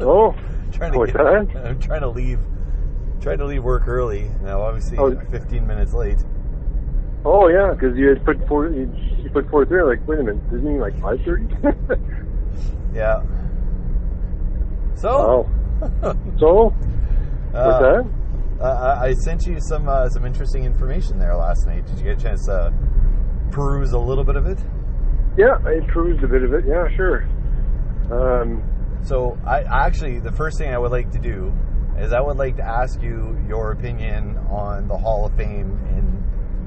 Oh, What's that? I'm trying to leave work early. Now, obviously, 15 minutes late. Oh yeah, because you had put 4:30. Like, wait a minute, doesn't it mean like 5:30? Yeah. So. Wow. So. What's that? I sent you some interesting information there last night. Did you get a chance to peruse a little bit of it? Yeah, I perused a bit of it. Yeah, sure. So I actually, the first thing I would like to do is I would like to ask you your opinion on the Hall of Fame in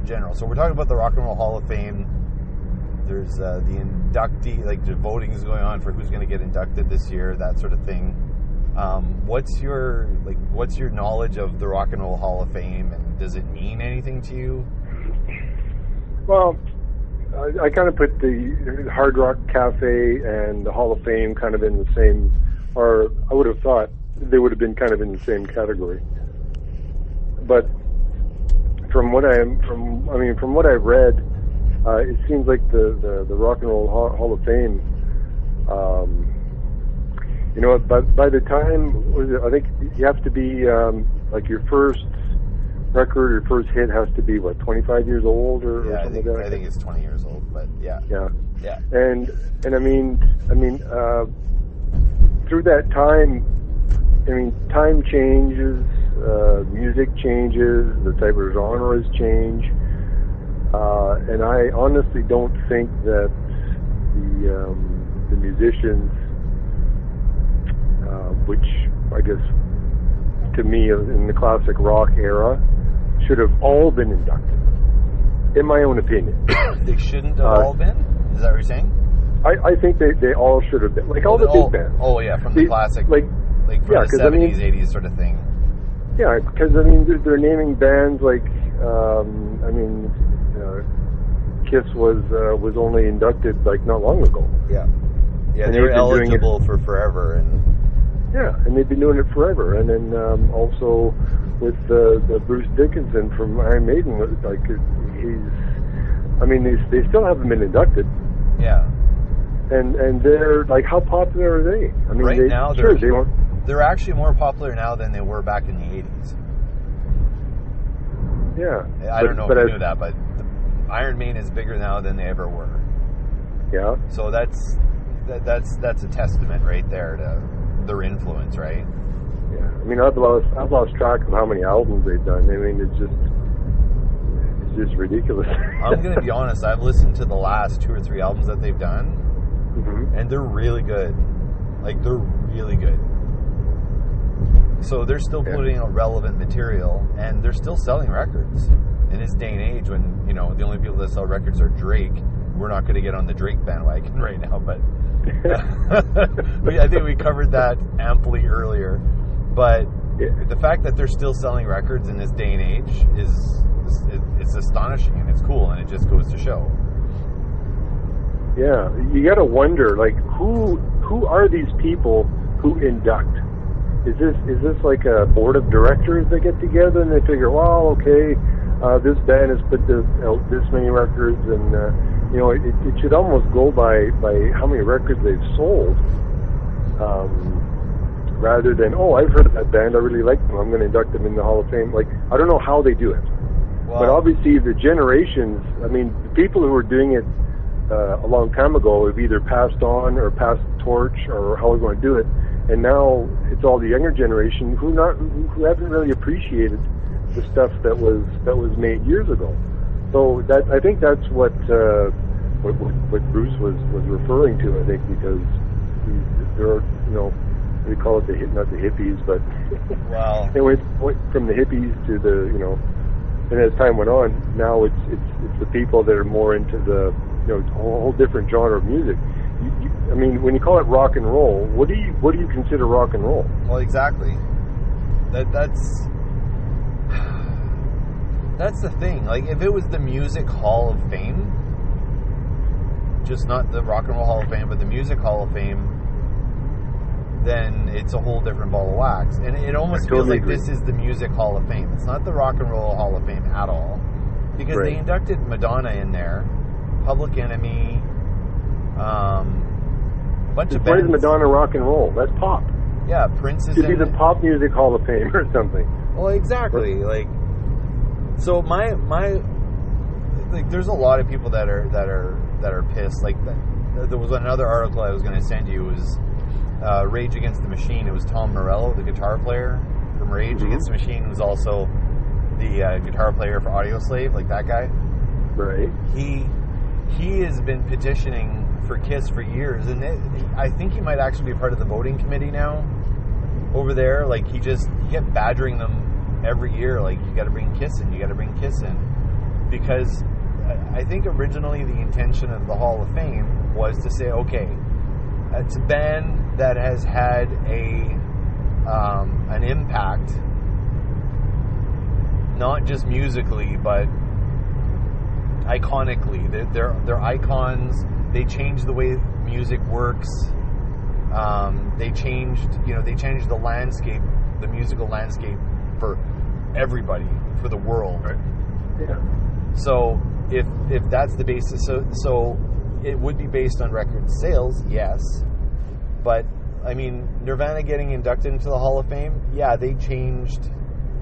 general. So we're talking about the Rock and Roll Hall of Fame. There's the inductee, like the voting is going on for who's going to get inducted this year, that sort of thing. What's your knowledge of the Rock and Roll Hall of Fame, and does it mean anything to you? Well, I kind of put the Hard Rock Cafe and the Hall of Fame kind of in the same, or I would have thought they would have been kind of in the same category. But from what I've read, it seems like the Rock and Roll Hall of Fame. You know, by the time, I think you have to be like your first record, your first hit has to be 25 years old or something like that. I think it's 20 years old, but yeah. And I mean, through that time, time changes, music changes, the type of genres change, and I honestly don't think that the musicians, which I guess to me in the classic rock era, should have all been inducted, in my own opinion. They shouldn't have all been? Is that what you're saying? I think they all should have been. Like all the big bands. Oh, yeah, from the classic, like from the 70s, 80s sort of thing. Yeah, because, they're naming bands like, Kiss was only inducted, not long ago. Yeah. Yeah, and they were eligible for forever. And they've been doing it forever. And then also with the Bruce Dickinson from Iron Maiden, they still haven't been inducted. Yeah. And they're how popular are they? Right now, they're actually more popular now than they were back in the 80s. Yeah. I don't know if you knew that, but Iron Maiden is bigger now than they ever were. Yeah. So that's a testament right there to their influence, right? Yeah. I've lost track of how many albums they've done. It's just ridiculous. I'm going to be honest. I've listened to the last 2 or 3 albums that they've done, and they're really good. They're really good. So they're still putting out relevant material, and they're still selling records in this day and age when, the only people that sell records are Drake. We're not going to get on the Drake bandwagon right now, but I think we covered that amply earlier. But the fact that they're still selling records in this day and age it's astonishing, and it's cool, and it just goes to show. Yeah, you got to wonder, who are these people who induct? Is this like a board of directors that get together and they figure, well, okay, this band has put out this many records, and it should almost go by how many records they've sold, rather than, I've heard of that band, I really like them, I'm going to induct them in the Hall of Fame. I don't know how they do it. Wow. But obviously the generations, the people who were doing it a long time ago have either passed on or passed the torch, or how we're going to do it. And now it's all the younger generation who haven't really appreciated the stuff that was made years ago. So I think that's what Bruce was referring to. I think because there are, we call it not the hippies, but wow. It went from the hippies to the and as time went on, now it's the people that are more into the a whole different genre of music. When you call it rock and roll, what do you consider rock and roll? Well, exactly. That's the thing. If it was the Music Hall of Fame, just not the Rock and Roll Hall of Fame, but the Music Hall of Fame, then it's a whole different ball of wax. And it almost feels like this is the Music Hall of Fame. It's not the Rock and Roll Hall of Fame at all, because they inducted Madonna in there, Public Enemy, bunch of bands. Why is Madonna rock and roll? That's pop. Yeah, Prince is should be the Pop Music Hall of Fame or something. Well, exactly. Like, so my like, there's a lot of people that are pissed. Like, there was another article I was going to send you. It was Rage Against the Machine. It was Tom Morello, the guitar player from Rage Against the Machine, who's also the guitar player for Audioslave, like that guy. Right. He has been petitioning for KISS for years, and I think he might actually be part of the voting committee now over there. Like, he kept badgering them every year, like, you got to bring KISS in, you got to bring KISS in, because I think originally the intention of the Hall of Fame was to say, okay, it's a band that has had an impact, not just musically, but iconically. They're icons. They changed the way music works. They changed the landscape, the musical landscape for everybody, for the world. Right. Yeah. So if that's the basis, so it would be based on record sales, yes. But I mean, Nirvana getting inducted into the Hall of Fame, yeah, they changed.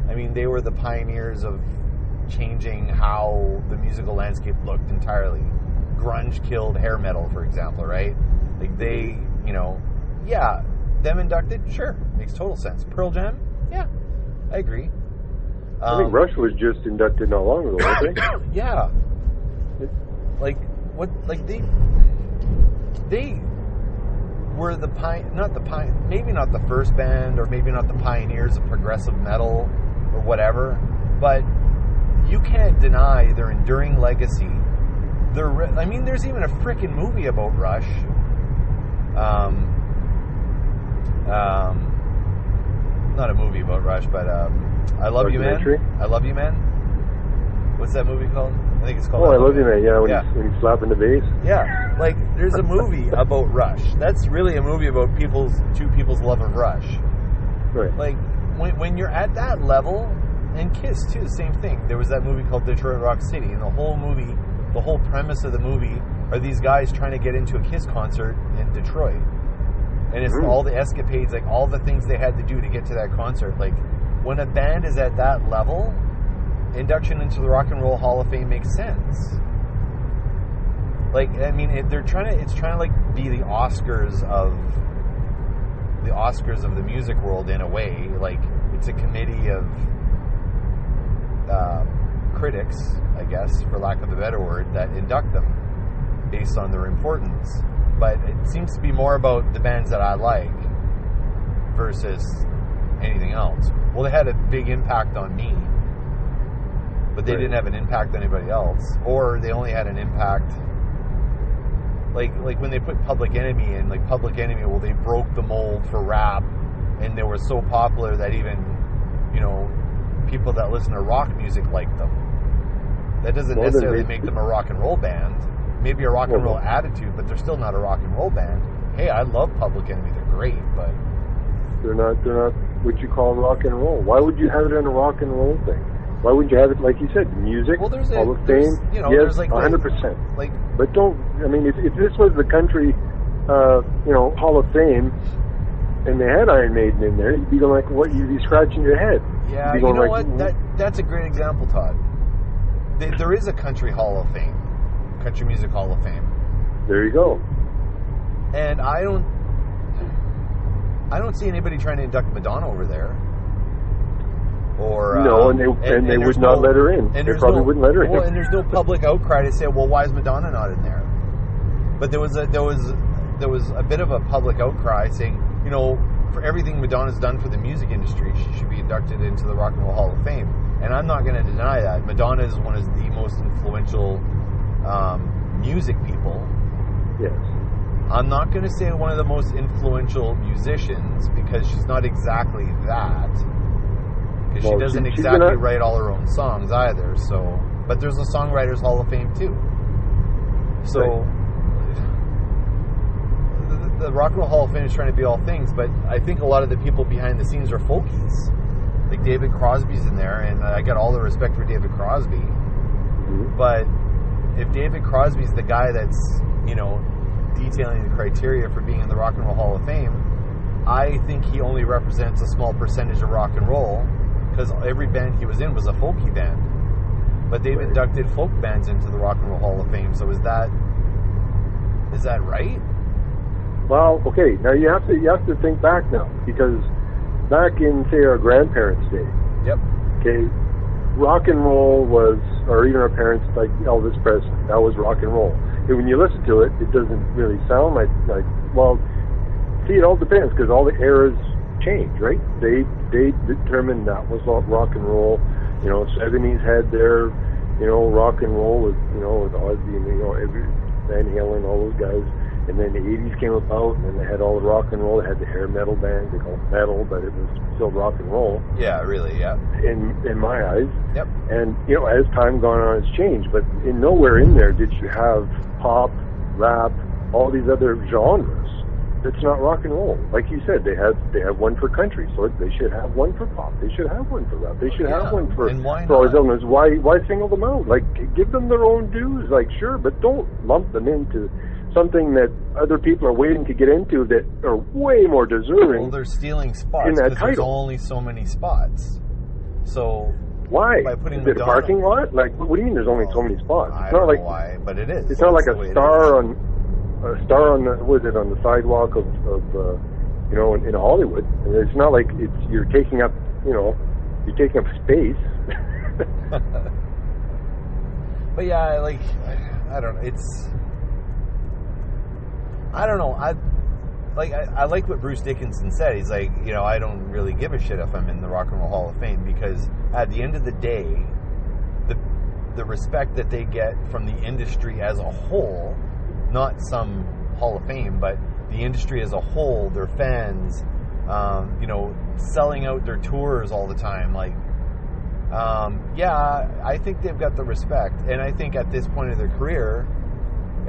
I mean, they were the pioneers of changing how the musical landscape looked entirely. Grunge killed hair metal, for example, right? Like, they, yeah, them inducted, sure, makes total sense. Pearl Jam, yeah, I agree. I think Rush was just inducted not long ago, wasn't they? Yeah. Like, what, like, they were maybe not the first band, or maybe not the pioneers of progressive metal, or whatever, but you can't deny their enduring legacy. There's even a frickin' movie about Rush. Not a movie about Rush, but I Love You, Man. I Love You, Man. What's that movie called? I think it's called I Love You, Man. Yeah, when he's slapping the bass. Yeah, like, there's a movie about Rush. That's really a movie about two people's love of Rush. Right. Like, when you're at that level, and KISS too, same thing. There was that movie called Detroit Rock City, and the whole premise of the movie are these guys trying to get into a KISS concert in Detroit. And it's all the escapades, like, all the things they had to do to get to that concert. Like, when a band is at that level, induction into the Rock and Roll Hall of Fame makes sense. Like, I mean, it's trying to like be the Oscars of the music world in a way. Like, it's a committee of critics, I guess, for lack of a better word, that induct them based on their importance. But it seems to be more about the bands that I like versus anything else. Well, they had a big impact on me, but they didn't have an impact on anybody else. Or they only had an impact, like when they put Public Enemy in, like, Public Enemy, well, they broke the mold for rap, and they were so popular that even, people that listen to rock music like them. That doesn't necessarily make them a rock and roll band. Maybe a rock and roll attitude, but they're still not a rock and roll band. Hey, I love Public Enemy; they're great, but they're not what you call rock and roll. Why would you have it on a rock and roll thing? Why wouldn't you have it, like you said, music, Hall of Fame? Yes, 100%. Like, but don't. I mean, if this was the country, Hall of Fame, and they had Iron Maiden in there, you'd be going like, what? You'd be scratching your head. Yeah, you know what? That's a great example, Todd. There is a country Hall of Fame. Country Music Hall of Fame. There you go. And I don't see anybody trying to induct Madonna over there. Or no, and they would not let her in. They probably wouldn't let her in. Well, and there's no public outcry to say, well, why is Madonna not in there? But there was a bit of a public outcry saying, for everything Madonna's done for the music industry, she should be inducted into the Rock and Roll Hall of Fame. And I'm not going to deny that. Madonna is one of the most influential music people. Yes. I'm not going to say one of the most influential musicians, because she's not exactly that. Because she doesn't exactly write all her own songs either. So, but there's a Songwriters Hall of Fame too. So, the Rock and Roll Hall of Fame is trying to be all things, but I think a lot of the people behind the scenes are folkies. Like, David Crosby's in there, and I got all the respect for David Crosby. Mm-hmm. But if David Crosby's the guy that's, detailing the criteria for being in the Rock and Roll Hall of Fame, I think he only represents a small percentage of rock and roll, because every band he was in was a folky band. But they've inducted folk bands into the Rock and Roll Hall of Fame. So is that right? Well, okay. Now you have to think back now, because back in, say, our grandparents' day. Yep. Okay. Rock and roll was, or even our parents, like Elvis Presley, that was rock and roll. And when you listen to it, it doesn't really sound like well, see, it all depends, because all the eras change, right? They determined that was rock and roll. 70s had their, rock and roll with, with Ozzy and, Van Halen, all those guys. And then the 80s came about, and then they had all the rock and roll. They had the hair metal band. They called it metal, but it was still rock and roll. Yeah, really, yeah. In my eyes. Yep. And, as time gone on, it's changed. But nowhere in there did you have pop, rap, all these other genres. It's not rock and roll. Like you said, they have one for country, so they should have one for pop. They should have one for rap. They should have one for all these elements. Why single them out? Like, give them their own dues. Like, sure, but don't lump them into something that other people are waiting to get into that are way more deserving. Well, they're stealing spots in that because title. There's only so many spots. So why? By putting is it a parking lot? Like, what do you mean? There's only so many spots? I don't know why, but it is. It's not like a star on the sidewalk of in Hollywood. And it's not like you're taking up space. But yeah, like, I don't know. I don't know. I like what Bruce Dickinson said. He's like, I don't really give a shit if I'm in the Rock and Roll Hall of Fame, because at the end of the day, the respect that they get from the industry as a whole, not some Hall of Fame, but the industry as a whole, their fans, selling out their tours all the time. Like, I think they've got the respect. And I think at this point of their career,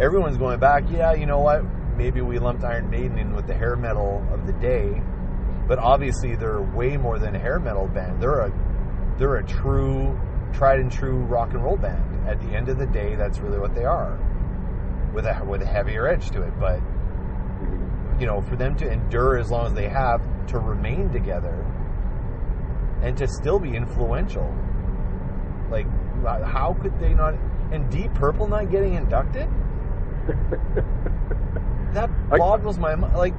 everyone's going back, you know what? Maybe we lumped Iron Maiden in with the hair metal of the day, but obviously they're way more than a hair metal band. They're a true, tried and true rock and roll band. At the end of the day, that's really what they are, with a heavier edge to it. But for them to endure as long as they have, to remain together, and to still be influential, like, how could they not? And Deep Purple not getting inducted? That boggles my mind. Like,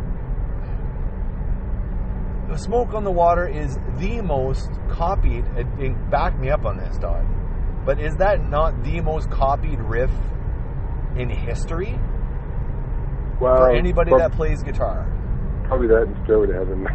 Smoke on the Water is the most copied, and back me up on this, Todd, but is that not the most copied riff in history? Well, for anybody that plays guitar? Probably that and Stairway to Heaven.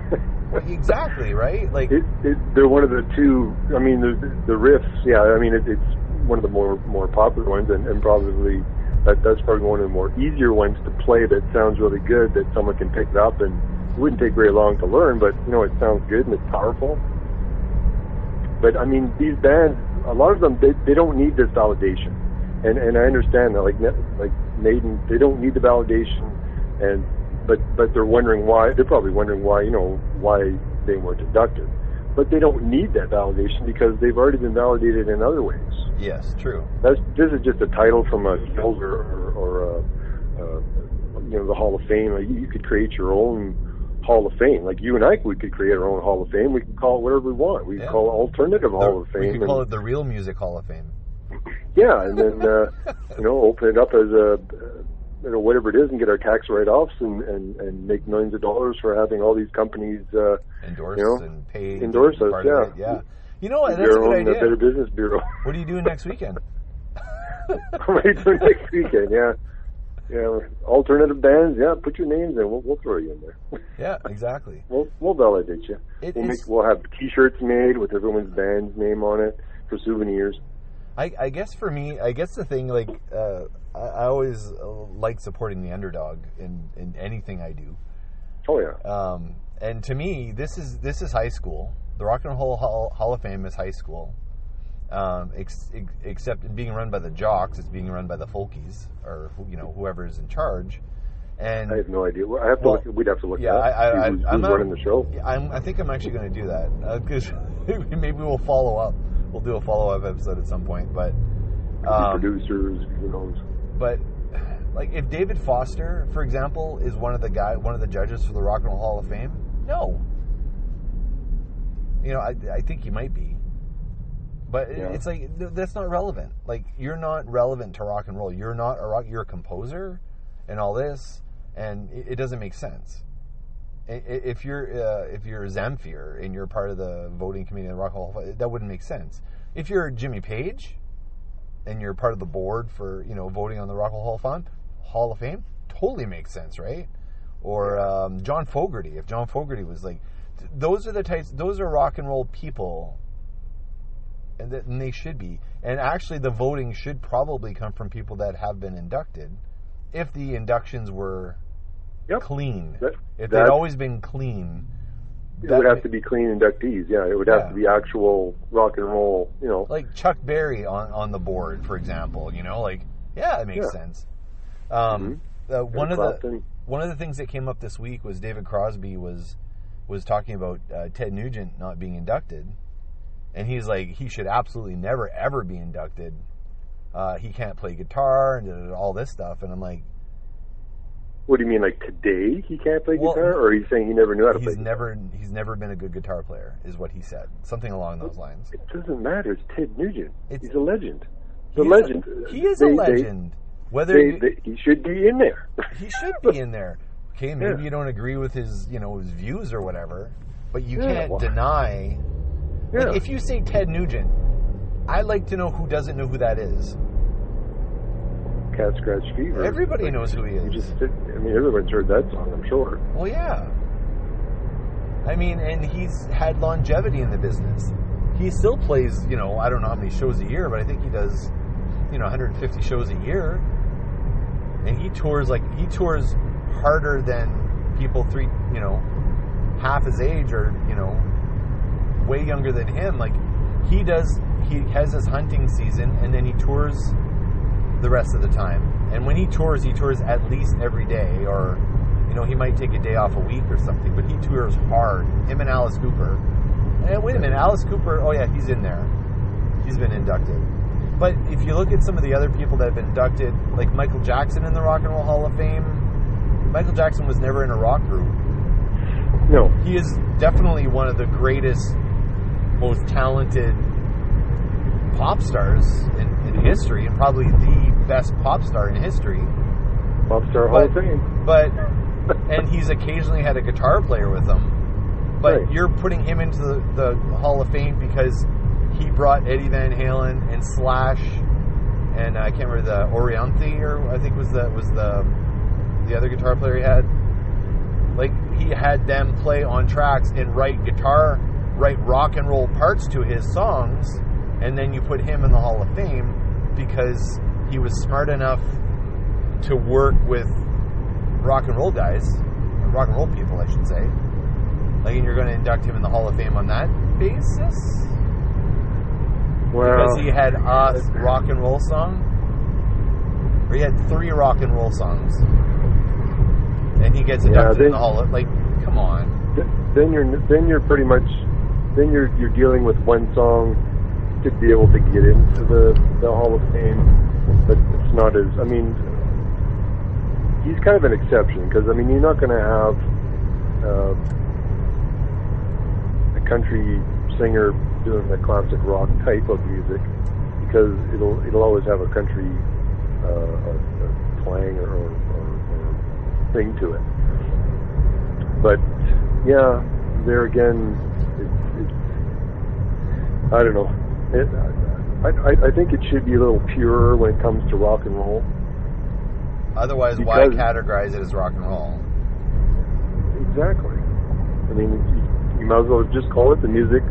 Exactly, right? Like, they're one of the two. I mean, the riffs, yeah, I mean, it's one of the more popular ones, and probably that's probably one of the more easier ones to play that sounds really good, that someone can pick it up, and it wouldn't take very long to learn, but it sounds good and it's powerful. But I mean, these bands, a lot of them, they don't need this validation, and I understand that, like Maiden, they don't need the validation, but they're wondering why. They're probably wondering why why they weren't inducted, but they don't need that validation because they've already been validated in other ways. Yes, true. This is just a title from a guild or the Hall of Fame. Like, you could create your own Hall of Fame. Like you and I, we could create our own Hall of Fame. We can call it whatever we want. We can call it Alternative Hall of Fame. We could call it the Real Music Hall of Fame. Yeah, and then open it up as a whatever it is, and get our tax write-offs and make millions of dollars for having all these companies endorse and pay endorse us. Yeah. That's a good idea. Better Business Bureau. What are you doing next weekend? What am I doing next weekend? Yeah, alternative bands. Yeah, put your names in. We'll throw you in there. Yeah, exactly. We'll validate you. We'll have T-shirts made with everyone's band's name on it for souvenirs. I guess for me, the thing, like, I always like supporting the underdog in anything I do. Oh yeah. And to me, this is high school. The Rock and Roll Hall of Fame is high school. Except in being run by the jocks, it's being run by the folkies, or whoever's in charge. And I have no idea. We'd have to look. Yeah, who's running the show. I think I'm actually going to do that, because maybe we'll follow up. We'll do a follow-up episode at some point, but producers, who knows? But like, if David Foster, for example, is one of the judges for the Rock and Roll Hall of Fame, No. You know, I think you might be. But it's like, that's not relevant. Like, you're not relevant to rock and roll. You're not you're a composer and all this, and it doesn't make sense. If you're Zamfir and you're part of the voting committee in the Rock Hall, that wouldn't make sense. If you're Jimmy Page and you're part of the board for, you know, voting on the Rock Hall of Fame, totally makes sense, right? Or John Fogerty. If John Fogerty was like, those are rock and roll people. And they should be. And actually, the voting should probably come from people that have been inducted. If the inductions were clean. If they'd always been clean. It would have to be clean inductees, yeah. It would have to be actual rock and roll, you know. Like Chuck Berry on the board, for example, you know, like, it makes sense. One of the things that came up this week was David Crosby was talking about Ted Nugent not being inducted. And he's like, he should absolutely never, ever be inducted. He can't play guitar and all this stuff. And I'm like... What do you mean, like today he can't play guitar? Or he's saying he never knew how to play guitar? He's never been a good guitar player, is what he said. Something along those lines. It doesn't matter. It's Ted Nugent. He's a legend. He is a legend. He should be in there. He should be in there. Okay, maybe you don't agree with his views or whatever, but you can't deny... Like, if you say Ted Nugent, I'd like to know who doesn't know who that is. Cat Scratch Fever. Everybody knows who he is. Everyone's heard that song, I'm sure. Well, yeah. I mean, and he's had longevity in the business. He still plays, I don't know how many shows a year, but I think he does, 150 shows a year. And he tours harder than people half his age or, way younger than him. Like, he has his hunting season and then he tours the rest of the time. And when he tours at least every day, or he might take a day off a week or something, but he tours hard. Him and Alice Cooper. And wait a minute, Alice Cooper, he's in there. He's been inducted. But if you look at some of the other people that have been inducted, like Michael Jackson in the Rock and Roll Hall of Fame, Michael Jackson was never in a rock group. No. He is definitely one of the greatest, most talented pop stars in history, and probably the best pop star in history. Pop star Hall of Fame. And he's occasionally had a guitar player with him. But you're putting him into the Hall of Fame because he brought Eddie Van Halen and Slash, and I can't remember the Orianthi, or I think was the other guitar player he had. Like, he had them play on tracks and write rock and roll parts to his songs, and then you put him in the Hall of Fame because he was smart enough to work with rock and roll guys, rock and roll people, I should say. Like, and you're going to induct him in the Hall of Fame on that basis? Well, because he had a rock and roll song? Or he had 3 rock and roll songs. And he gets inducted in the Hall of... Like, come on. Then you're pretty much... Then you're dealing with one song to be able to get into the Hall of Fame. But it's not as... I mean, he's kind of an exception. Because, I mean, you're not going to have a country singer doing the classic rock type of music, because it'll always have a country twang or thing to it. But yeah, there again, it's I don't know. I think it should be a little purer when it comes to rock and roll. Otherwise, why categorize it as rock and roll? Exactly. I mean, you might as well just call it the Music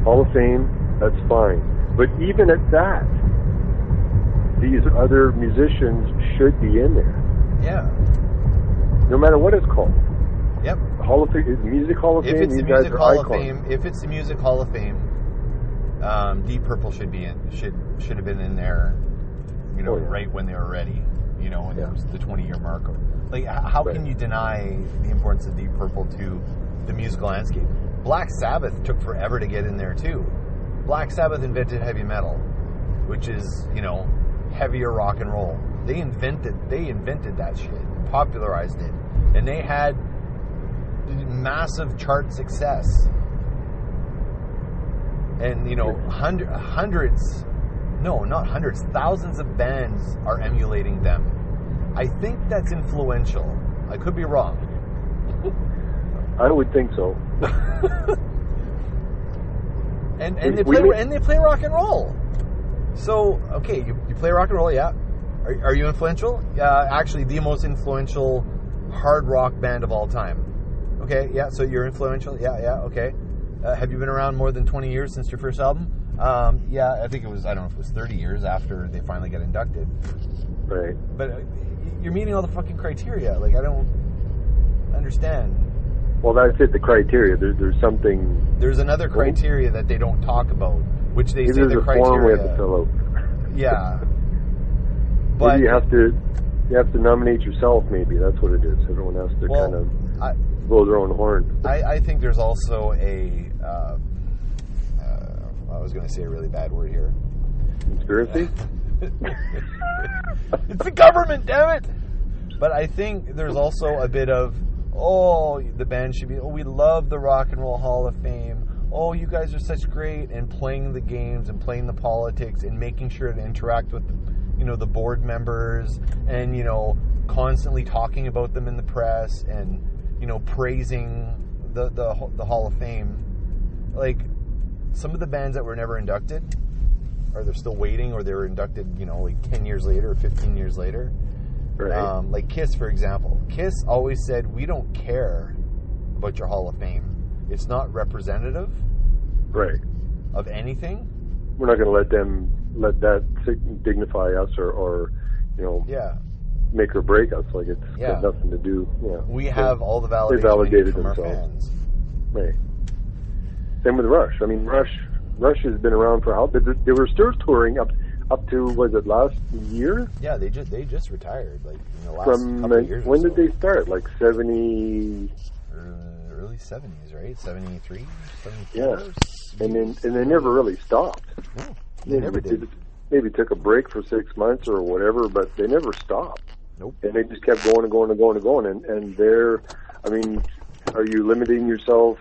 Hall of Fame. That's fine. But even at that, these other musicians should be in there. Yeah. No matter what it's called. Yep. Hall of Fame, Music Hall of Fame. If it's the Music Hall of Fame, Deep Purple should have been in there. Right when they were ready. When it was the 20-year mark. Like, how can you deny the importance of Deep Purple to the musical landscape? Black Sabbath took forever to get in there too. Black Sabbath invented heavy metal, which is, heavier rock and roll. They invented that shit, popularized it, and they had massive chart success. And, you know, thousands of bands are emulating them. I think that's influential. I could be wrong. I would think so. and they play rock and roll. So, okay, you play rock and roll, yeah. Are you influential? Actually, the most influential hard rock band of all time. Okay, yeah, so you're influential? Yeah, okay. Have you been around more than 20 years since your first album? Yeah, I think it was, I don't know if it was 30 years after they finally got inducted. Right. But you're meeting all the fucking criteria. Like, I don't understand. Well, that's it, the criteria. There's something... There's another criteria that they don't talk about, which they say there's the a criteria... form we have to fill out. Yeah. But maybe you have to nominate yourself, maybe. That's what it is. Everyone has to kind of blow their own horn. I think there's also a... I was going to say a really bad word here. Conspiracy? It's the government, damn it! But I think there's also a bit of, the band should be, we love the Rock and Roll Hall of Fame. Oh, you guys are such great, and playing the games and playing the politics and making sure to interact with, the board members and, constantly talking about them in the press and, praising the Hall of Fame. Like, some of the bands that were never inducted, or they're still waiting, or they were inducted, like 10 years later or 15 years later. Right. Like Kiss, for example. Kiss always said, we don't care about your Hall of Fame. It's not representative of anything. We're not going to let that dignify us or make or break us. Like, it's got nothing to do. Yeah. We have all the validation from our fans. Right. Same with Rush. I mean, Rush has been around for how? They were still touring up to, was it last year? Yeah, they just retired, like, in the last couple of years. When did they start? Like 70... early 70s, right? 73, 74? Yeah. And they never really stopped. No, they never did. Maybe took a break for 6 months or whatever, but they never stopped. Nope. And they just kept going and going and going and going. And they're, I mean, are you limiting yourself?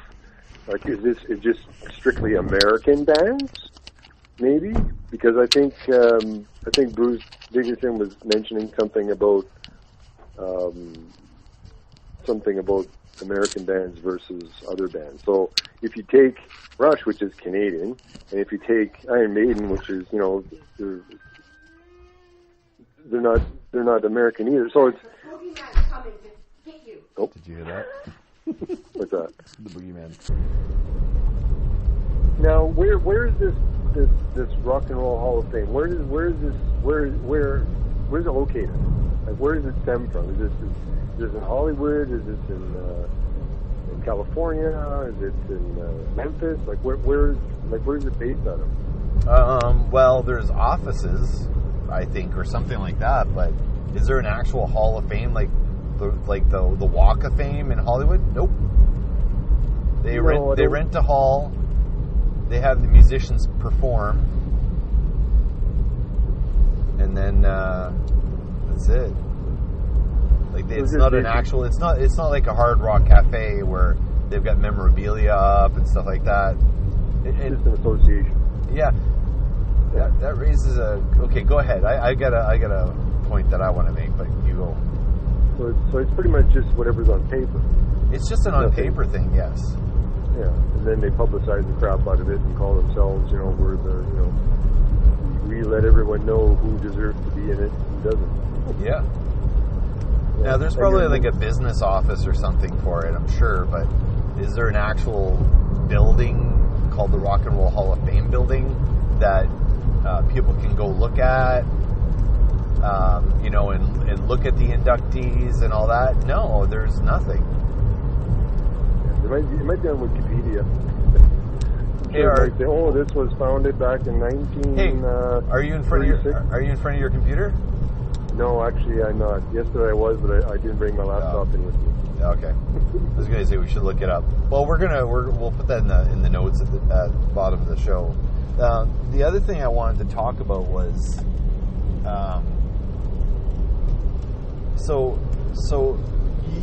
Like, is just strictly American bands? Maybe, because I think Bruce Dickinson was mentioning something about American bands versus other bands. So if you take Rush, which is Canadian, and if you take Iron Maiden, which is they're not American either. So it's. Oh, did you hear that? What's that? The boogeyman. Now, where is this Rock and Roll Hall of Fame? Where is it located? Like, where does it stem from? Is this in Hollywood? Is this in California? Is it in Memphis? Like, where is it based out of? Well, there's offices, I think, or something like that. But is there an actual Hall of Fame, like the Walk of Fame in Hollywood? Nope. They rent a hall. They have the musicians perform, and then that's it. Like, it's not an actual. It's not like a Hard Rock Cafe where they've got memorabilia up and stuff like that. It's just an association. Yeah. That raises a. Okay, go ahead. I got a point that I want to make, but you go. So it's pretty much just whatever's on paper. It's just an on paper thing, yes. Yeah, and then they publicize the crap out of it and call themselves, we're the, we let everyone know who deserves to be in it and who doesn't. Yeah. Now, there's probably like a business office or something for it, I'm sure, but is there an actual building called the Rock and Roll Hall of Fame building that people can go look at, and look at the inductees and all that? No, there's nothing. It might be on Wikipedia. Hey, say, this was founded back in 19. Hey, are you in front of your computer? No, actually, I'm not. Yesterday I was, but I didn't bring my laptop in with me. Okay. I was going to say we should look it up. Well, we'll put that in the notes at the bottom of the show. The other thing I wanted to talk about was, so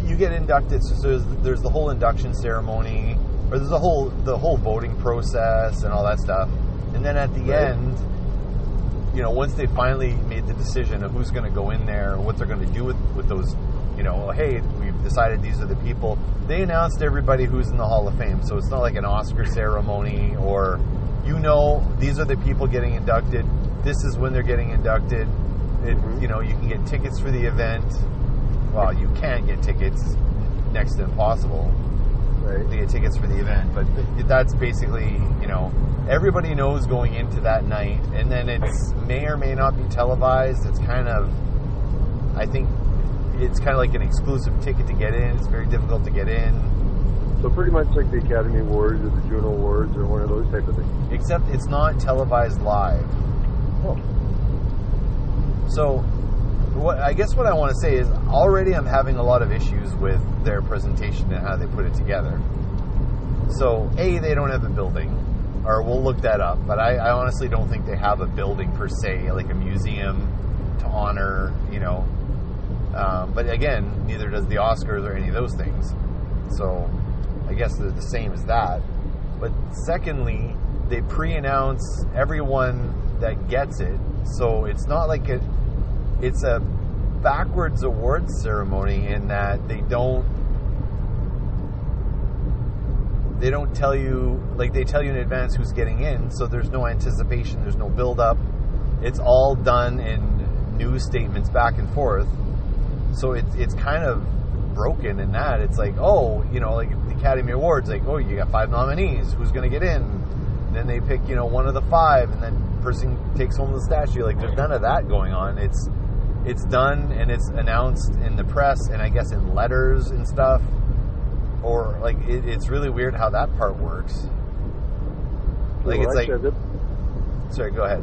you get inducted. So there's the whole induction ceremony, or there's the whole voting process and all that stuff. And then at the end, you know, once they finally made the decision of who's going to go in there and what they're going to do with those, you know, hey, we've decided these are the people. They announced everybody who's in the Hall of Fame. So it's not like an Oscar ceremony or, you know, these are the people getting inducted. This is when they're getting inducted. You know, you can get tickets for the event. Well, you can't get tickets. Next to impossible. Right. To get tickets for the event. But that's basically, you know, everybody knows going into that night. And then it's may or may not be televised. It's kind of, I think, it's kind of like an exclusive ticket to get in. It's very difficult to get in. So pretty much like the Academy Awards or the Juno Awards or one of those type of things. Except it's not televised live. Oh. So, I guess what I want to say is already I'm having a lot of issues with their presentation and how they put it together. So, A, they don't have a building, or we'll look that up, but I honestly don't think they have a building per se, like a museum to honor, you know. But again, neither does the Oscars or any of those things. So, I guess they're the same as that. But secondly, they pre-announce everyone that gets it. So it's not like it's a backwards awards ceremony in that they don't tell you, like they tell you in advance who's getting in, so there's no anticipation, there's no build up. It's all done in news statements back and forth. So it's kind of broken in that. It's like, oh, you know, like the Academy Awards, like, oh, you got 5 nominees, who's going to get in? And then they pick, you know, one of the 5, and then person takes home the statue. Like, there's none of that going on. It's done and it's announced in the press and I guess in letters and stuff. Or like it's really weird how that part works. Like, well, it's actually, like. Sorry, go ahead.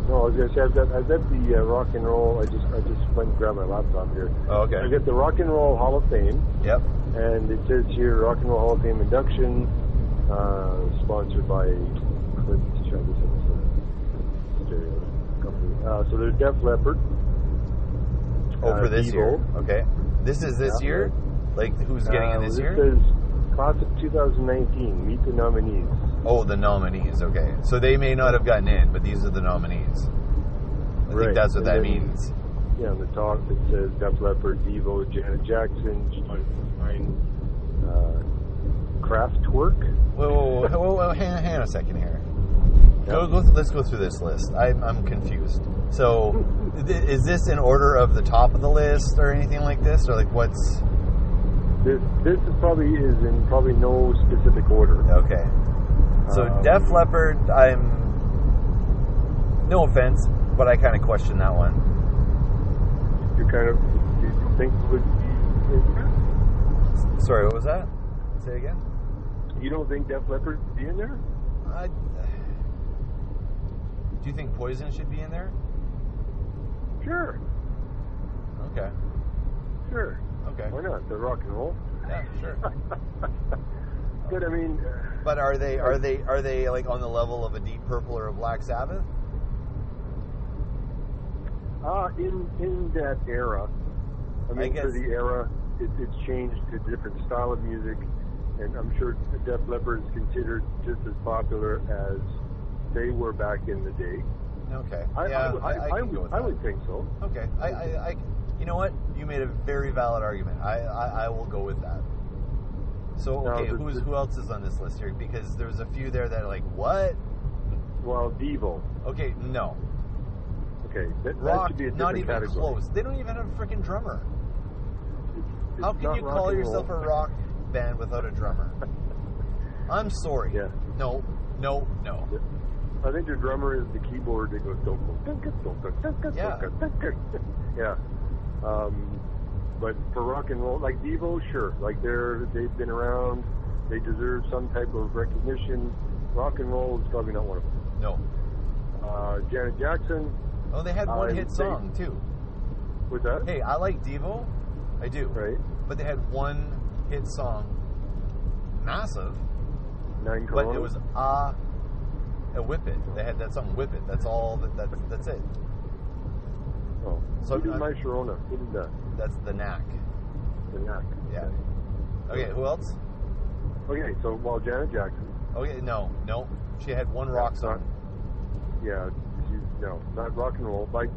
No, I was gonna say I've got the rock and roll. I just went and grabbed my laptop here. Oh, okay. I got the Rock and Roll Hall of Fame. Yep. And it says here Rock and Roll Hall of Fame induction, sponsored by stereo company. So there's Def Leppard. Oh, for this year. Okay. This is this year. Like, who's getting in this year? This says class of 2019. Meet the nominees. Oh, the nominees. Okay. So they may not have gotten in, but these are the nominees. I think that's what that means. Yeah, on the top it says Def Leppard, Devo, Janet Jackson, Kraftwerk. Whoa, hang on a second here. Yep. Let's go through this list. I'm confused. So, is this in order of the top of the list or anything like this, or like what's? This is probably in no specific order. Okay. So Def Leppard, no offense, but I kind of question that one. You think would be? Sorry, what was that? Say it again. You don't think Def Leppard would be in there? Do you think Poison should be in there? Sure. Okay. Sure. Okay. Why not? They're rock and roll. Yeah, sure. But I mean. But are they like on the level of a Deep Purple or a Black Sabbath? In that era. I mean, for the era, it's changed to a different style of music, and I'm sure Def Leppard is considered just as popular as they were back in the day. Okay. I would think so. Okay. I you know what? You made a very valid argument. I will go with that. So, okay, who else is on this list here? Because there's a few there that are like, what? Well, Devo. Okay, no. Okay, that rock, should be a different not even category. Close. They don't even have a freaking drummer. It's How can you call yourself a rock band without a drummer? I'm sorry. Yeah. No. I think the drummer is the keyboard that goes yeah. But for rock and roll, like Devo, sure. Like they've been around. They deserve some type of recognition. Rock and roll is probably not one of them. No. Janet Jackson. Oh, they had one hit song too. What's that? Hey, I like Devo. I do. Right. But they had one hit song. Massive. 9 Corona. But it was a Whip It. They had that song Whip It. That's all. That's it. Oh. So who did My Sharona? Who did that? That's the Knack. Yak. Yeah. Okay, who else? Okay, so Janet Jackson. Okay, no. She had one rock song. Yeah, she's not rock and roll, but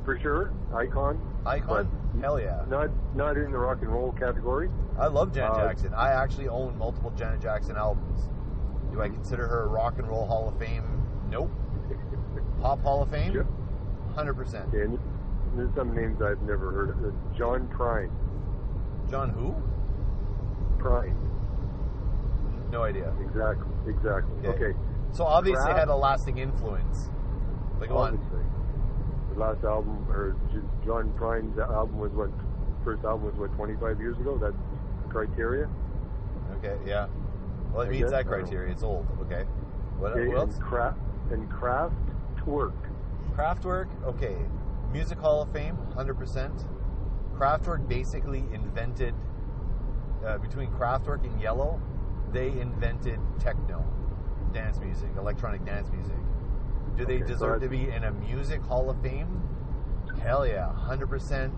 for sure, icon. Icon? Hell yeah. Not in the rock and roll category. I love Janet Jackson. I actually own multiple Janet Jackson albums. Do I consider her a rock and roll Hall of Fame? Nope. Pop Hall of Fame? Sure. 100%. Okay, and there's some names I've never heard of. John Prine. John who? Prine. No idea. Exactly. Okay. So obviously had a lasting influence. Like, go on. The last album, or John Prine's album first album was 25 years ago? That's Criteria? Okay, yeah. Well, it meets that criteria. It's old. Okay. What else? And Kraftwerk. Kraftwerk, okay. Music Hall of Fame, 100%. Kraftwerk basically invented, between Kraftwerk and Yellow, they invented techno, dance music, electronic dance music. Do they deserve to be in a Music Hall of Fame? Hell yeah, 100%.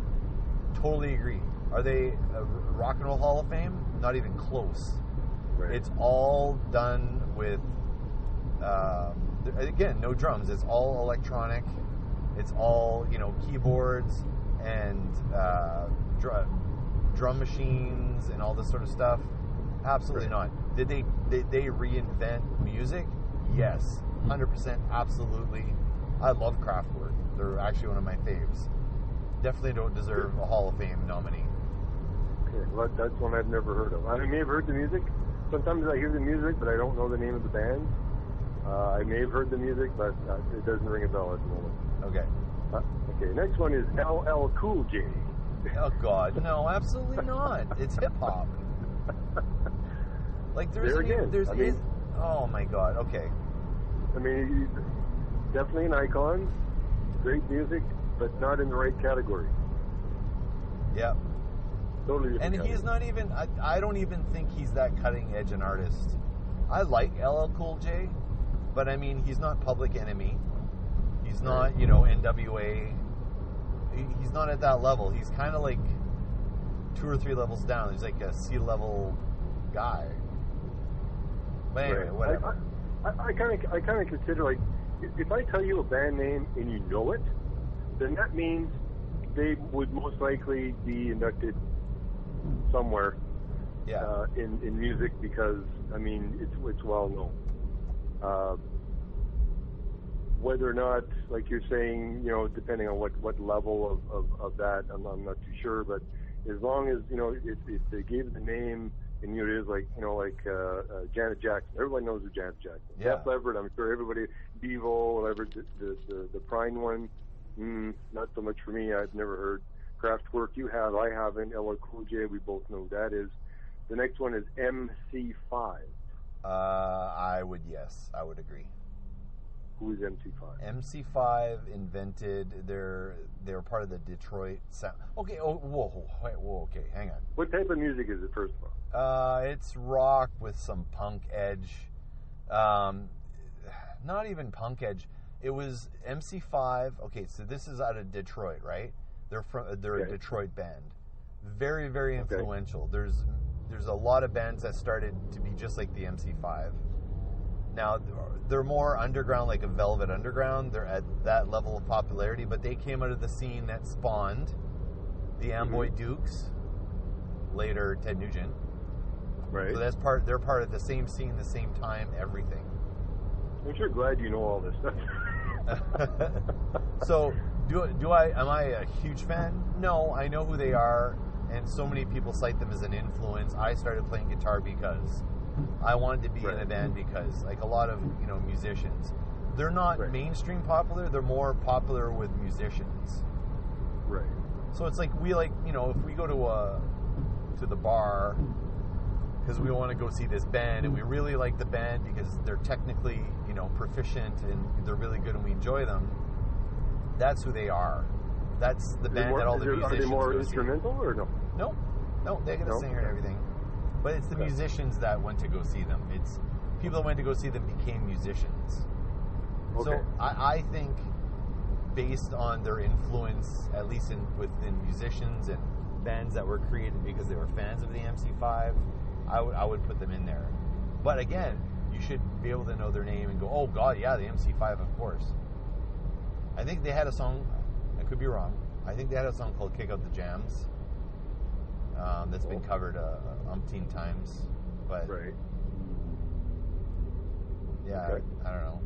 Totally agree. Are they a Rock and Roll Hall of Fame? Not even close. Right. It's all done with, again, no drums. It's all electronic. It's all, keyboards and drum machines and all this sort of stuff. Absolutely not. Did they reinvent music? Yes, 100%, absolutely. I love Kraftwerk. They're actually one of my faves. Definitely don't deserve a Hall of Fame nominee. Okay, well, that's one I've never heard of. I may have heard the music. Sometimes I hear the music, but I don't know the name of the band. I may have heard the music, but it doesn't ring a bell at the moment. Okay. Okay, next one is LL Cool J. Oh, God. No, absolutely not. It's hip-hop. Like, oh, my God. Okay. I mean, he's definitely an icon. Great music, but not in the right category. Yeah. Totally different And category. he's not even, I don't even think he's that cutting edge an artist. I like LL Cool J, but I mean, he's not Public Enemy. He's not, NWA. He's not at that level. He's kind of like 2 or 3 levels down. He's like a C-level guy. But anyway, whatever. I kind of consider, like, if I tell you a band name and you know it, then that means they would most likely be inducted somewhere in music, because I mean it's well known. Whether or not, like you're saying, depending on what level of that, I'm not too sure. But as long as if they gave the name and it is like Janet Jackson, everyone knows who Janet Jackson. Yeah. Def Leppard, I'm sure everybody. Devo, whatever, the Prine one, not so much for me. I've never heard. Kraftwerk, you have, I haven't. LL Cool J, we both know who that is. The next one is MC5. I would agree. Who is MC5? MC5 invented they're part of the Detroit sound. Okay, okay, hang on. What type of music is it, first of all? It's rock with some punk edge. Not even punk edge. It was MC5. Okay, so this is out of Detroit, right? They're a Detroit band. Very, very influential. There's a lot of bands that started to be just like the MC5. Now, they're more underground, like a Velvet Underground. They're at that level of popularity, but they came out of the scene that spawned the Amboy Dukes, later Ted Nugent. Right. So they're part of the same scene, the same time, everything. I'm sure glad you know all this stuff. So, am I a huge fan? No, I know who they are, and so many people cite them as an influence. I started playing guitar because I wanted to be in a band, because, like a lot of musicians, they're not mainstream popular. They're more popular with musicians. Right. So it's like if we go to the bar because we want to go see this band, and we really like the band because they're technically proficient and they're really good and we enjoy them. That's who they are. That's the band that all the musicians. Are they more instrumental or no? No, they got a singer and everything. But it's the musicians that went to go see them. It's people that went to go see them became musicians. Okay. So I think, based on their influence, at least within musicians and bands that were created because they were fans of the MC5, I would put them in there. But again, you should be able to know their name and go, oh God, yeah, the MC5, of course. I think they had a song, I could be wrong, I think they had a song called Kick Out the Jams that's been covered umpteen times. But right. Yeah, okay. I don't know.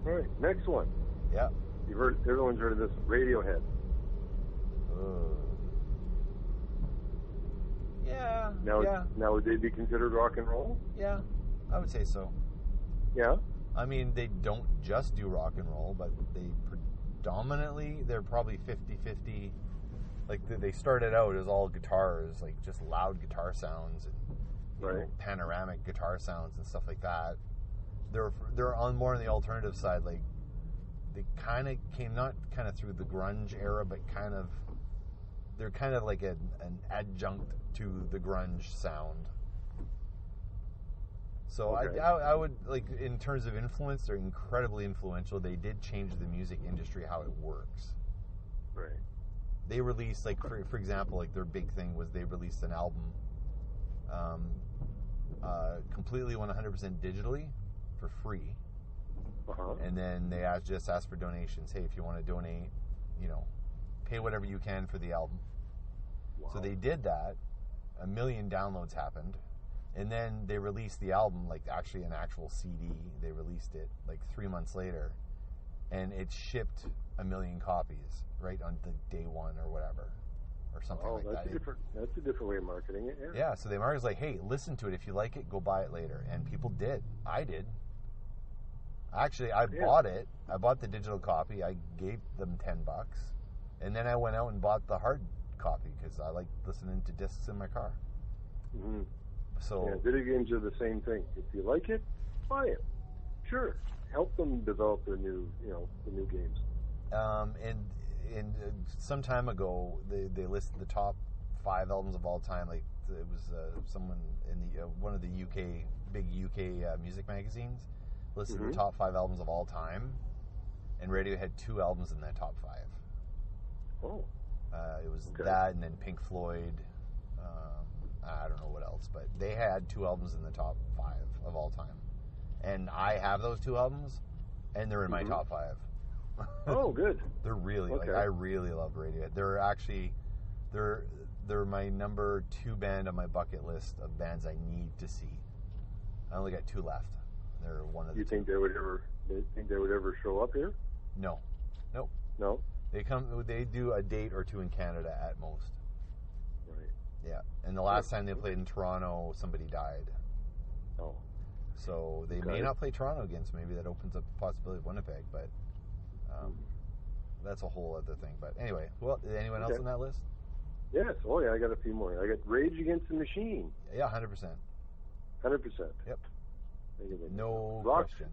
All right, next one. Yeah. Everyone's heard of this, Radiohead. Yeah. Now, would they be considered rock and roll? Yeah, I would say so. Yeah? I mean, they don't just do rock and roll, but they predominantly, they're probably 50-50. Like, they started out as all guitars, like just loud guitar sounds and you know, panoramic guitar sounds and stuff like that. They're on more on the alternative side. Like, they kind of came, not kind of through the grunge era, but they're kind of like an adjunct to the grunge sound. So okay. I would, like, in terms of influence, they're incredibly influential. They did change the music industry, how it works. Right. They released, like, for example, like, their big thing was they released an album completely 100% digitally for free. Uh-huh. And then they just asked for donations. Hey, if you want to donate, you know, pay whatever you can for the album. Wow. So they did that. 1 million downloads happened. And then they released the album, like actually an actual CD. They released it like 3 months later. And it shipped 1 million copies right on the day one or whatever. Or something like that. That's a different way of marketing it, yeah. Yeah, so they marketed like, hey, listen to it. If you like it, go buy it later. And people did. I did. Actually, I bought it. I bought the digital copy. I gave them $10. And then I went out and bought the hard copy because I like listening to discs in my car. Mm-hmm. So video games are the same thing. If you like it, buy it. Sure, help them develop the new games. And some time ago, they listed the top 5 albums of all time. Like it was someone in the one of the big UK music magazines listed the top 5 albums of all time, and Radiohead had 2 albums in that top 5. Oh. It was that, and then Pink Floyd. I don't know what else, but they had 2 albums in the top 5 of all time. And I have those 2 albums, and they're in my top 5. Oh, good. They're really, like, I really love Radiohead. They're actually, they're my number 2 band on my bucket list of bands I need to see. I only got 2 left. They're one of the. You think they would ever show up here? No. Nope. No. They do a date or 2 in Canada at most. Right. Yeah. And the last time they played in Toronto, somebody died. Oh. So they may not play Toronto again, so maybe that opens up the possibility of Winnipeg, but that's a whole other thing. But anyway, well, anyone else on that list? Yes. Oh, yeah, I got a few more. I got Rage Against the Machine. Yeah, 100%. 100%. Yep. No Rock. question.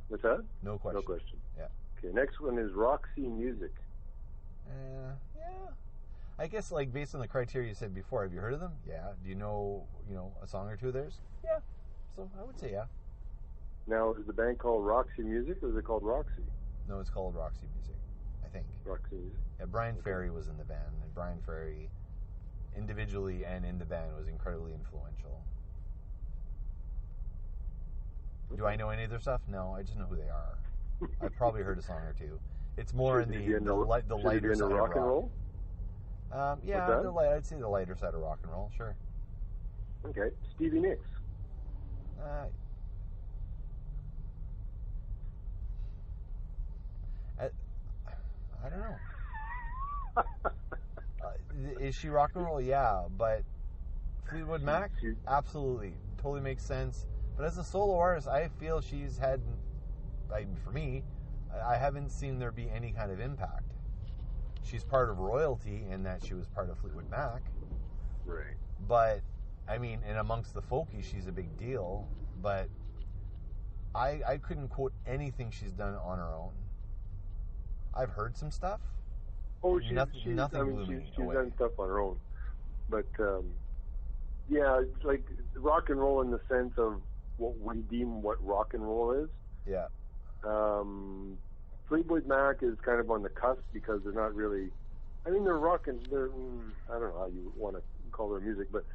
What's that? No question. No question. Yeah. Okay, next one is Roxy Music. Yeah. I guess, like, based on the criteria you said before, have you heard of them? Yeah. Do you know, a song or two of theirs? Yeah. So I would say yeah. Now, is the band called Roxy Music, or is it called Roxy? No, it's called Roxy Music, I think. Roxy Music. Yeah, Brian Ferry was in the band, and Brian Ferry, individually and in the band, was incredibly influential. Do I know any of their stuff? No, I just know who they are. I've probably heard a song or two. It's more in the lighter side of rock and roll. Yeah, I'd say the lighter side of rock and roll. Sure. Okay, Stevie Nicks. I don't know. Is she rock and roll? Yeah, but Fleetwood Mac, absolutely, totally makes sense. But as a solo artist, I feel she's had, for me, I haven't seen there be any kind of impact. She's part of royalty in that she was part of Fleetwood Mac. Right. But, I mean, and amongst the folkies, she's a big deal. But I couldn't quote anything she's done on her own. I've heard some stuff. Oh, she's done stuff on her own. But, yeah, it's like rock and roll in the sense of what we deem what rock and roll is. Yeah. Fleetwood Mac is kind of on the cusp because they're not really I mean, they're rock and they're, I don't know how you want to call their music, but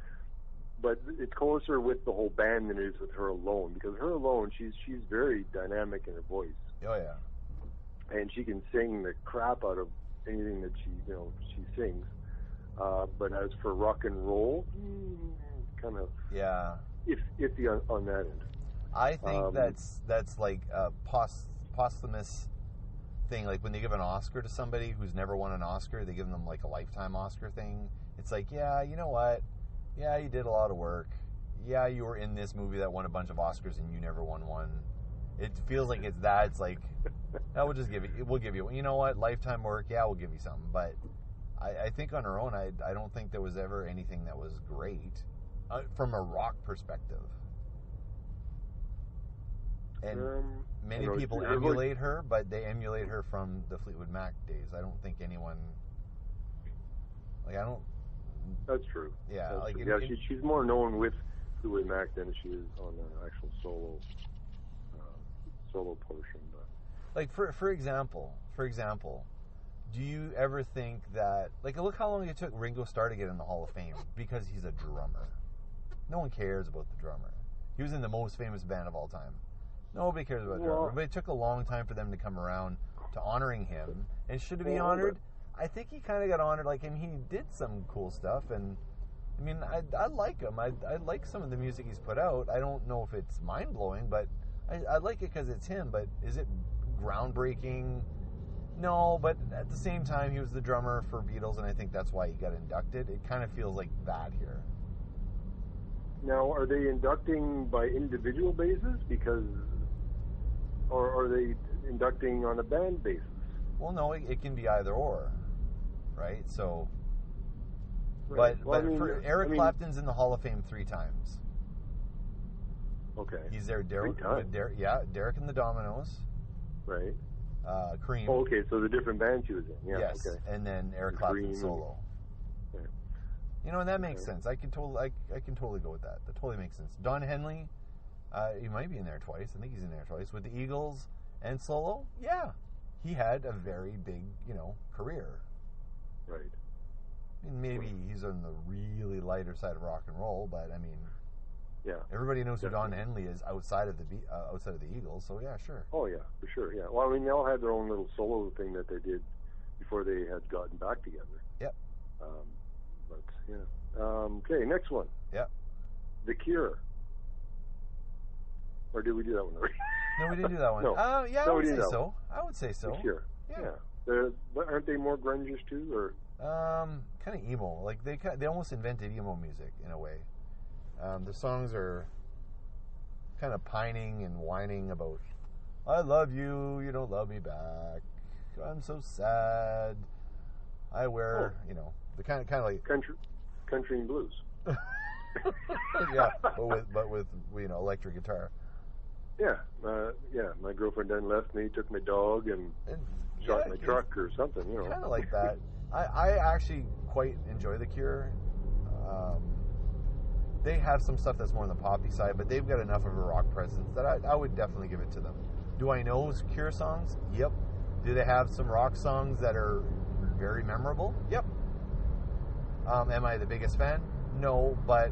it's closer with the whole band than it is with her alone, because her alone, she's very dynamic in her voice. Oh yeah. And she can sing the crap out of anything that she sings. But as for rock and roll, kind of iffy on that end. I think that's like a posthumous thing. Like when they give an Oscar to somebody who's never won an Oscar, they give them like a lifetime Oscar thing. It's like, yeah, you know what? Yeah, you did a lot of work. Yeah, you were in this movie that won a bunch of Oscars and you never won one. It feels like it's that. It's like, we'll give you, you know what? Lifetime work. Yeah, we'll give you something. But I think on her own, I don't think there was ever anything that was great from a rock perspective. And many people emulate her, but they emulate her from the Fleetwood Mac days. I don't think anyone, That's true. Yeah, that's true. She's more known with Fleetwood Mac than she is on an actual solo portion. But. Like for example, do you ever think that, like, look how long it took Ringo Starr to get in the Hall of Fame because he's a drummer. No one cares about the drummer. He was in the most famous band of all time. Nobody cares about the drummer. But it took a long time for them to come around to honoring him. And should he be honored? I think he kind of got honored. Like, I mean, he did some cool stuff, and I mean, I like him. I like some of the music he's put out. I don't know if it's mind blowing, but I like it because it's him. But is it groundbreaking? No, but at the same time, he was the drummer for Beatles, and I think that's why he got inducted. It kind of feels like that here. Now, are they inducting by individual basis or are they inducting on a band basis? Well, no, it can be either or, right? So, right. But Eric Clapton's in the Hall of Fame 3 times. Okay. He's there. Derek and the Dominoes. Right. Cream. Oh, okay, so the different bands he was in. Yeah. Yes, okay. And then Eric Clapton solo. Right. And that makes sense. I can totally go with that. That totally makes sense. Don Henley, he might be in there twice. I think he's in there twice with the Eagles and solo. Yeah, he had a very big, career. Right. I mean, maybe he's on the really lighter side of rock and roll, but I mean, yeah, everybody knows who Don Henley is outside of the Eagles. So yeah, sure. Oh yeah, for sure. Yeah. Well, I mean, they all had their own little solo thing that they did before they had gotten back together. Yep. But yeah. Okay, next one. Yep. The Cure. Or did we do that one already? No, we didn't do that one. No. Yeah, I would say so. The Cure. Yeah. But aren't they more grungish too, or? Kind of emo. Like they almost invented emo music in a way. The songs are kind of pining and whining about, I love you, you don't love me back. I'm so sad. I wear, the kind of like country and blues. Yeah, but with electric guitar. Yeah, my girlfriend done left me, took my dog, and shot my truck or something, Kind of like that. I actually quite enjoy The Cure. They have some stuff that's more on the poppy side, but they've got enough of a rock presence that I would definitely give it to them. Do I know Cure songs? Yep. Do they have some rock songs that are very memorable? Yep. Am I the biggest fan? No, but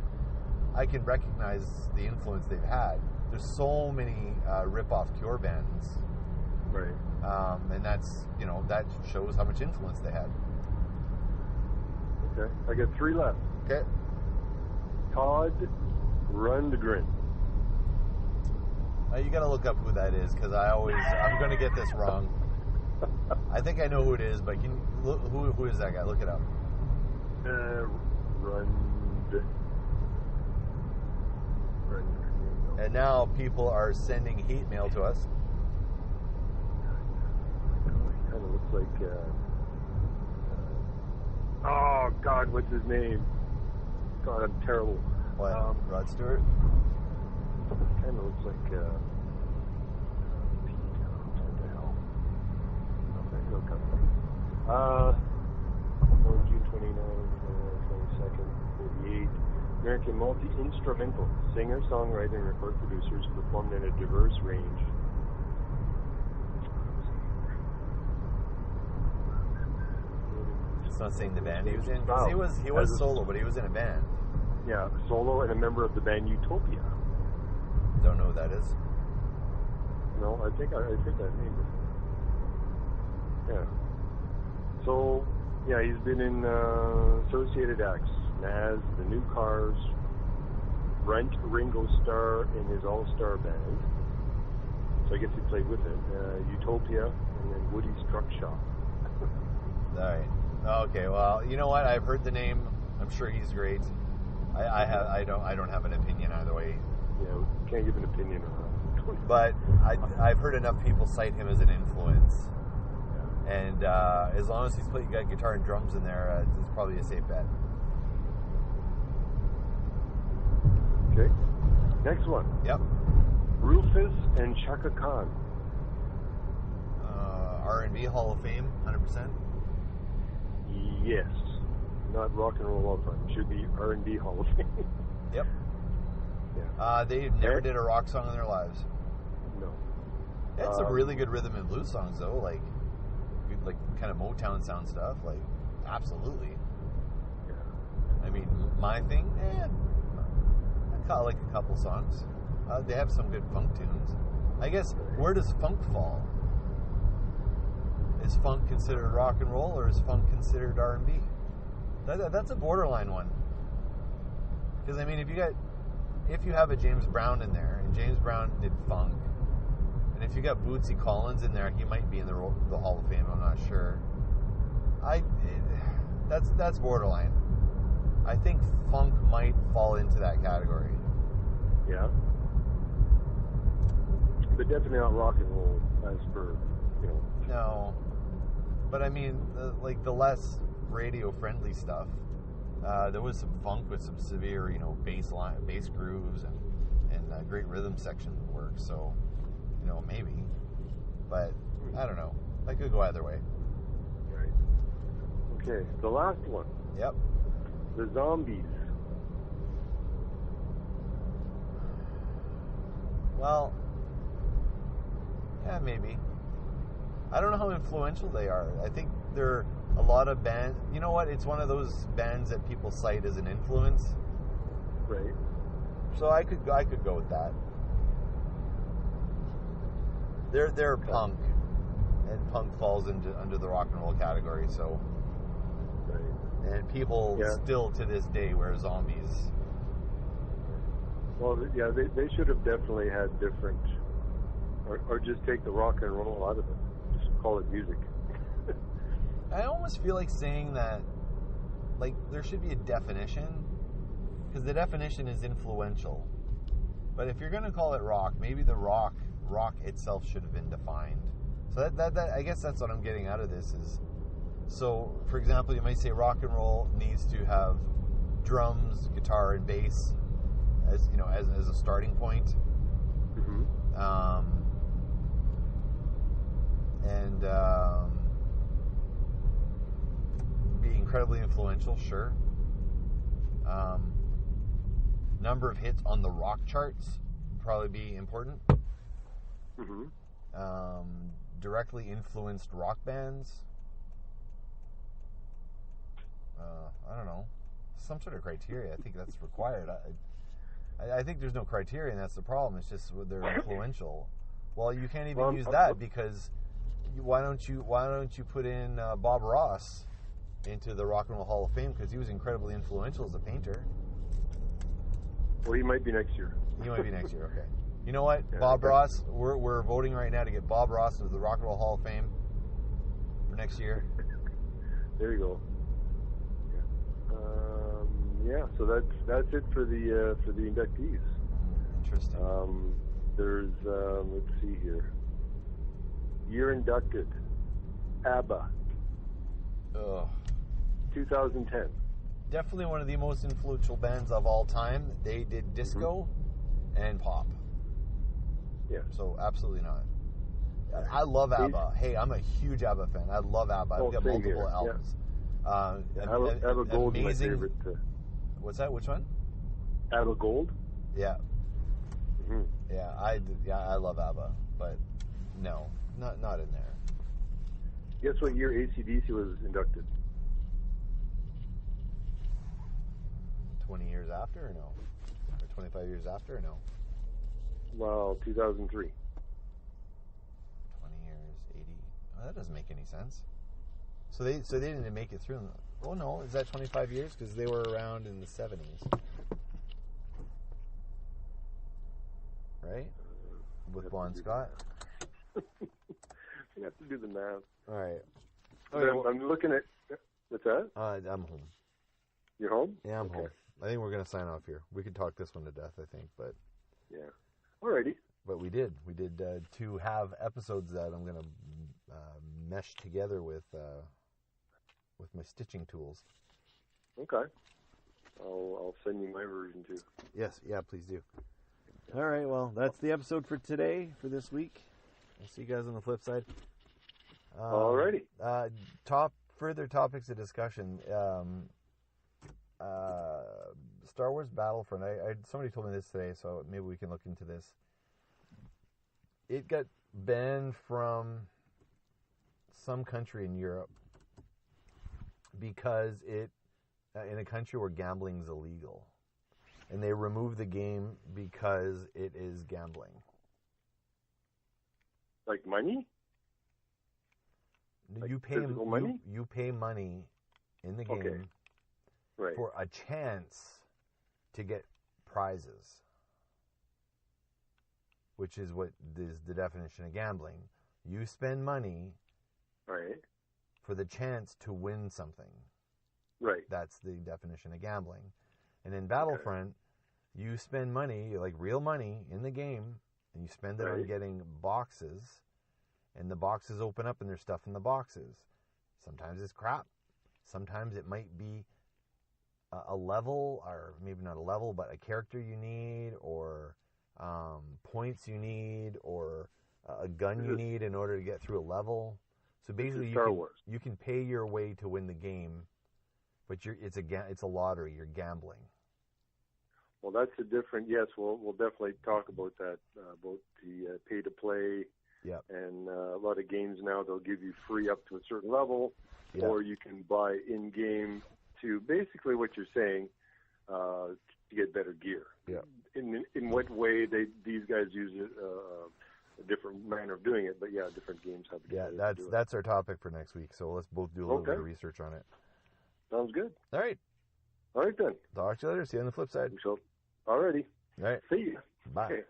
I can recognize the influence they've had. There's so many rip-off Cure bands. Right. And that's, that shows how much influence they had. Okay. I got 3 left. Okay. Todd Rundgren. You got to look up who that is, because I'm going to get this wrong. I think I know who it is, but who is that guy? Look it up. And now people are sending hate mail to us. He kind of looks like oh God, what's his name? God, I'm terrible. What? Rod Stewart? Kind of looks like Pete. What the hell? Okay, he'll come. June 29th, 22nd, 48. American multi-instrumental singer, songwriter, and record producers, performed in a diverse range. not saying the band he was in. Wow. He was solo, but he was in a band. Yeah, solo and a member of the band Utopia. Don't know who that is. No, I think that name. Yeah. So, yeah, he's been in Associated Acts, Naz, The New Cars, Brent Ringo Starr in his all-star band. So I guess he played with it. Utopia, and then Woody's Truck Shop. All right. Okay. Well, you know what? I've heard the name. I'm sure he's great. I don't have an opinion either way. Yeah, can't give an opinion on that. But I've heard enough people cite him as an influence. Yeah. And as long as he's got guitar and drums in there, it's probably a safe bet. Okay. Next one. Yep. Rufus and Chaka Khan. R&B Hall of Fame, 100%. Yes. Not Rock and Roll Hall of Fame. Should be R&B Hall of Fame. Yep. Yeah. They never did a rock song in their lives. No. They had some really good rhythm and blues songs though, like kind of Motown sound stuff. Like, absolutely. Yeah. I mean, My Thing. I caught like a couple songs. They have some good funk tunes. I guess, where does funk fall? Is funk considered rock and roll, or is funk considered R&B? That's a borderline one. Because I mean, if you have a James Brown in there, and James Brown did funk, and if you got Bootsy Collins in there, he might be in the Hall of Fame. I'm not sure. That's borderline. I think funk might fall into that category. Yeah. But definitely not rock and roll, as per, No. But I mean, like the less radio-friendly stuff, there was some funk with some severe, bass grooves and great rhythm section work. So, maybe. But I don't know. I could go either way. Right. Okay. The last one. Yep. The Zombies. Well, yeah, maybe. I don't know how influential they are. I think they're a lot of bands. You know what? It's one of those bands that people cite as an influence. Right. So I could go with that. They're punk, and punk falls under the rock and roll category. So, right. And people still to this day wear Zombies. Well, yeah, they should have definitely had different, or just take the rock and roll out of it. Just call it music. I almost feel like saying that, like, there should be a definition, because the definition is influential. But if you're going to call it rock, maybe the rock itself should have been defined. So that I guess that's what I'm getting out of this is, so, for example, you might say rock and roll needs to have drums, guitar, and bass as a starting point. Mm-hmm. Be incredibly influential, sure. Number of hits on the rock charts would probably be important. Mm-hmm. Directly influenced rock bands. I don't know. Some sort of criteria. I think that's required. I think there's no criteria, and that's the problem. It's just they're influential. Well, you can't even use that because why don't you put in Bob Ross into the Rock and Roll Hall of Fame, because he was incredibly influential as a painter. Well, he might be next year. He might be next year. Okay. You know what, Yeah, Bob Ross? We're voting right now to get Bob Ross into the Rock and Roll Hall of Fame for next year. There you go. Yeah, so that's it for the inductees. Interesting. There's let's see here. Year inducted. ABBA. Ugh. 2010. Definitely one of the most influential bands of all time. They did disco and pop. Yeah. So absolutely not. I love ABBA. Hey, I'm a huge ABBA fan. I love ABBA. I've got multiple here. albums. ABBA Gold is my favorite. What's that? Which one? ABBA Gold. Yeah. Mm-hmm. Yeah, I love ABBA, but no, not in there. Guess what year AC/DC was inducted? 20 years after or no? Or 25 years after or no? Well, 2003. 20 years, 80. Oh, that doesn't make any sense. So they didn't make it through. Oh no, is that 25 years? Because they were around in the 70s, right? With Bon Scott. You have to do the math. All right. I'm looking at. What's that? I'm home. You're home? Yeah, I'm home. I think we're gonna sign off here. We could talk this one to death, I think, but yeah. Alrighty. But we did 2 have episodes that I'm gonna mesh together with my stitching tools. Okay. I'll send you my version too. Yes, yeah, please do. All right, well, that's the episode for today, for this week. I'll see you guys on the flip side. Alrighty. Further topics of discussion. Star Wars Battlefront. Somebody told me this today, so maybe we can look into this. It got banned from some country in Europe because in a country where gambling is illegal, and they removed the game because it is gambling. Like money? You pay money? You pay money in the game for a chance to get prizes, which is what is the definition of gambling. You spend money for the chance to win something. Right. That's the definition of gambling. And in Battlefront, you spend money, like real money, in the game, and you spend it on getting boxes, and the boxes open up and there's stuff in the boxes. Sometimes it's crap. Sometimes it might be a level, or maybe not a level, but a character you need, or points you need, or a gun you need in order to get through a level. So basically, you can pay your way to win the game, but it's a lottery. You're gambling. Well, that's a different. Yes, we'll definitely talk about that. About the pay to play. Yep. And a lot of games now they'll give you free up to a certain level, or you can buy in game to basically what you're saying to get better gear. Yeah. In what way these guys use it? A different manner of doing it, but different games have. That's our topic for next week. So let's both do a little bit of research on it. Sounds good. All right then. Talk to you later. See you on the flip side. Alrighty. All right. See you. Bye. Okay.